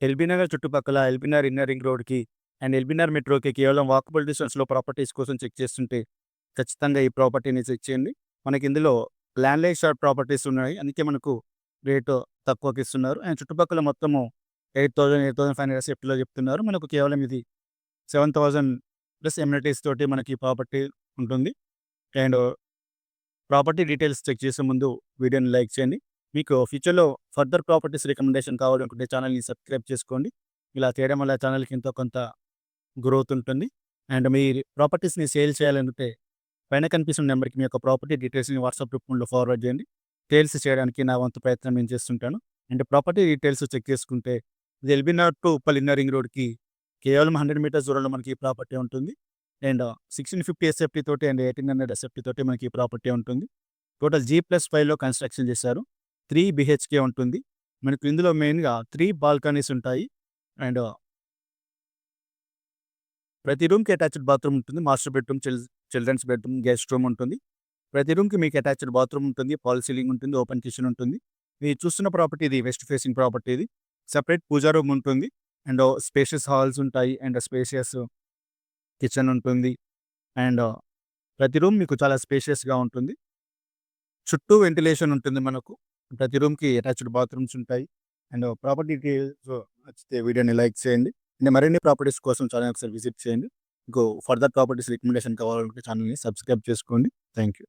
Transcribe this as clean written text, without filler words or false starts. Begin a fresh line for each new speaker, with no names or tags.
LB Nagar చుట్టుపక్కల LB Nagar inner ring రోడ్‌కి and LB Nagar మెట్రోకి కేవలం వాకబుల్ డిస్టెన్స్‌లో ప్రాపర్టీస్ కోసం చెక్ చేస్తుంటే ఖచ్చితంగా ఈ ప్రాపర్టీని చెక్ చేయండి. మనకి ఇందులో ల్యాండ్‌లైన్ షార్ట్ ప్రాపర్టీస్ ఉన్నాయి. అందుకే మనకు రేటు తక్కువకి ఇస్తున్నారు. అండ్ చుట్టుపక్కల మొత్తము 8,000, 8,500 ఎస్ఎఫ్టీలో చెప్తున్నారు. మనకు కేవలం ఇది 7,000 ప్లస్ ఎమ్యూనిటీస్ తోటి మనకి ప్రాపర్టీ ఉంటుంది. అండ్ ప్రాపర్టీ డీటెయిల్స్ చెక్ చేసే ముందు వీడియోని లైక్ చేయండి. మీకు ఫ్యూచర్‌లో ఫర్దర్ ప్రాపర్టీస్ రికమెండేషన్ కావాలనుకుంటే ఛానల్‌ని సబ్స్క్రైబ్ చేసుకోండి. ఇలా చేయడం వల్ల ఛానల్‌కి ఎంతో కొంత గ్రోత్ ఉంటుంది. అండ్ మీ ప్రాపర్టీస్‌ని సేల్ చేయాలనుకుంటే పైన కనిపిస్తున్న నెంబర్‌కి మీ యొక్క ప్రాపర్టీ డీటెయిల్స్‌ని వాట్సాప్ రూపంలో ఫార్వర్డ్ చేయండి. సేల్స్ చేయడానికి నా వంతు ప్రయత్నం నేను చేస్తుంటాను. అండ్ ప్రాపర్టీ డీటెయిల్స్ చెక్ చేసుకుంటే ఇది LB Nagar to Uppal inner ring రోడ్‌కి కేవలం 100 మీటర్స్ దూరంలో మనకి ఈ ప్రాపర్టీ ఉంటుంది. అండ్ 1650 ఎస్ఎఫ్టీ తోటి అండ్ 1800 ఎస్ఎఫ్టీ తోటి మనకి ఈ ప్రాపర్టీ ఉంటుంది. టోటల్ G+5లో కన్‌స్ట్రక్షన్ చేశారు. 3 బీహెచ్‌కే ఉంటుంది. మనకు ఇందులో మెయిన్‌గా 3 బాల్కనీస్ ఉంటాయి. అండ్ ప్రతి రూమ్‌కి అటాచ్డ్ బాత్రూమ్ ఉంటుంది. Master bedroom, children's bedroom, guest room ఉంటుంది. ప్రతి రూమ్‌కి మీకు అటాచ్డ్ బాత్రూమ్ ఉంటుంది. ఫాల్ సీలింగ్ ఉంటుంది. ఓపెన్ కిచెన్ ఉంటుంది. మీరు చూస్తున్న ప్రాపర్టీ ఇది వెస్ట్ ఫేసింగ్ ప్రాపర్టీ ఇది. సెపరేట్ పూజా రూమ్ ఉంటుంది. అండ్ స్పేషియస్ హాల్స్ ఉంటాయి. అండ్ స్పేషియస్ కిచెన్ ఉంటుంది. అండ్ ప్రతి రూమ్ మీకు చాలా స్పేషియస్‌గా ఉంటుంది. చుట్టూ వెంటిలేషన్ ఉంటుంది మనకు. ప్రతి రూమ్‌కి అటాచ్డ్ బాత్రూమ్స్ ఉంటాయి. అండ్ ప్రాపర్టీ డీటెయిల్స్ నచ్చితే వీడియోని లైక్ చేయండి. అండ్ మరిన్ని ప్రాపర్టీస్ కోసం ఛానెల్‌ని ఒకసారి విజిట్ చేయండి. మీకు ఫర్దర్ ప్రాపర్టీస్ రికమెండేషన్ కావాలనుకుంటే ఛానెల్‌ని సబ్స్క్రైబ్ చేసుకోండి. Thank you.